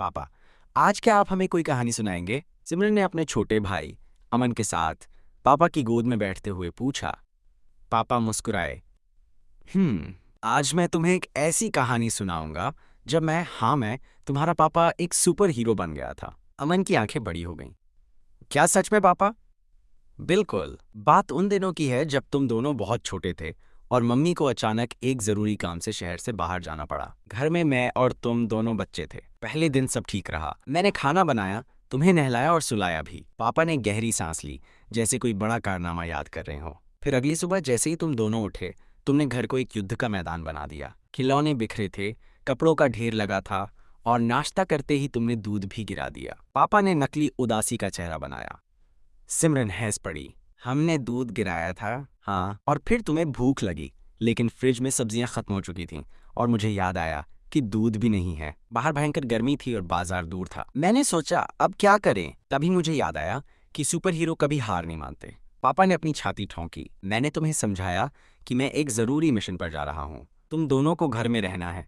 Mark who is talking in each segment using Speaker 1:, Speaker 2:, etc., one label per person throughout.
Speaker 1: पापा, आज क्या आप हमें कोई कहानी सुनाएंगे? सिमरन ने अपने छोटे भाई अमन के साथ पापा की गोद में बैठते हुए पूछा। पापा मुस्कुराए। आज मैं तुम्हें एक ऐसी कहानी सुनाऊंगा जब मैं तुम्हारा पापा एक सुपर हीरो बन गया था। अमन की आंखें बड़ी हो गईं। क्या सच में पापा? बिल्कुल। बात उन दिनों की है जब तुम दोनों बहुत छोटे थे और मम्मी को अचानक एक जरूरी काम से शहर से बाहर जाना पड़ा। घर में मैं और तुम दोनों बच्चे थे। पहले दिन सब ठीक रहा। मैंने खाना बनाया, तुम्हें नहलाया और सुलाया भी। पापा ने गहरी सांस ली, जैसे कोई बड़ा कारनामा याद कर रहे हो। फिर अगली सुबह जैसे ही तुम दोनों उठे, तुमने घर को एक युद्ध का मैदान बना दिया। खिलौने बिखरे थे, कपड़ों का ढेर लगा था और नाश्ता करते ही तुमने दूध भी गिरा दिया। पापा ने नकली उदासी का चेहरा बनाया। सिमरन हंस पड़ी। हमने दूध गिराया था, हाँ, और फिर तुम्हें भूख लगी, लेकिन फ्रिज में सब्जियां खत्म हो चुकी थीं और मुझे याद आया कि दूध भी नहीं है। बाहर भयंकर गर्मी थी और बाजार दूर था। मैंने सोचा अब क्या करें, तभी मुझे याद आया कि सुपर हीरो कभी हार नहीं मानते। पापा ने अपनी छाती ठोंकी। मैंने तुम्हें समझाया कि मैं एक जरूरी मिशन पर जा रहा हूँ। तुम दोनों को घर में रहना है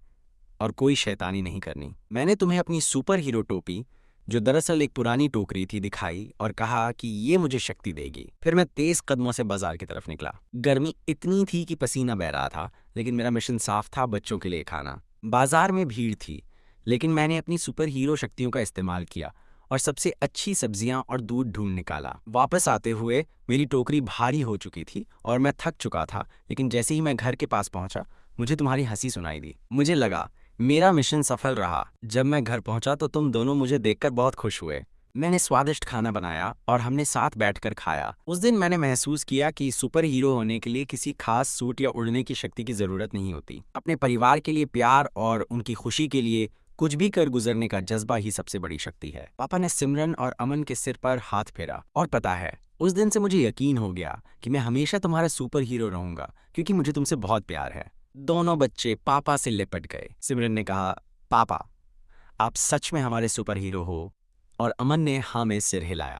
Speaker 1: और कोई शैतानी नहीं करनी। मैंने तुम्हें अपनी सुपर हीरो टोपी, जो दरअसल एक पुरानी टोकरी थी, दिखाई और कहा कि ये मुझे शक्ति देगी। फिर मैं तेज कदमों से बाजार की तरफ निकला। गर्मी इतनी थी कि पसीना बह रहा था, लेकिन मेरा मिशन साफ था, बच्चों के लिए खाना। बाजार में भीड़ थी, लेकिन मैंने अपनी सुपर हीरो शक्तियों का इस्तेमाल किया और सबसे अच्छी सब्जियां और दूध ढूंढ निकाला। वापस आते हुए मेरी टोकरी भारी हो चुकी थी और मैं थक चुका था, लेकिन जैसे ही मैं घर के पास पहुंचा, मुझे तुम्हारी हंसी सुनाई दी। मुझे लगा मेरा मिशन सफल रहा। जब मैं घर पहुंचा तो तुम दोनों मुझे देखकर बहुत खुश हुए। मैंने स्वादिष्ट खाना बनाया और हमने साथ बैठकर खाया। उस दिन मैंने महसूस किया कि सुपर हीरो होने के लिए किसी खास सूट या उड़ने की शक्ति की जरूरत नहीं होती। अपने परिवार के लिए प्यार और उनकी खुशी के लिए कुछ भी कर गुजरने का जज्बा ही सबसे बड़ी शक्ति है। पापा ने सिमरन और अमन के सिर पर हाथ फेरा। और पता है, उस दिन से मुझे यकीन हो गया कि मैं हमेशा तुम्हारा सुपर हीरो रहूंगा, क्योंकि मुझे तुमसे बहुत प्यार है। दोनों बच्चे पापा से लिपट गए। सिमरन ने कहा, पापा, आप सच में हमारे सुपर हीरो हो, और अमन ने हाँ में सिर हिलाया।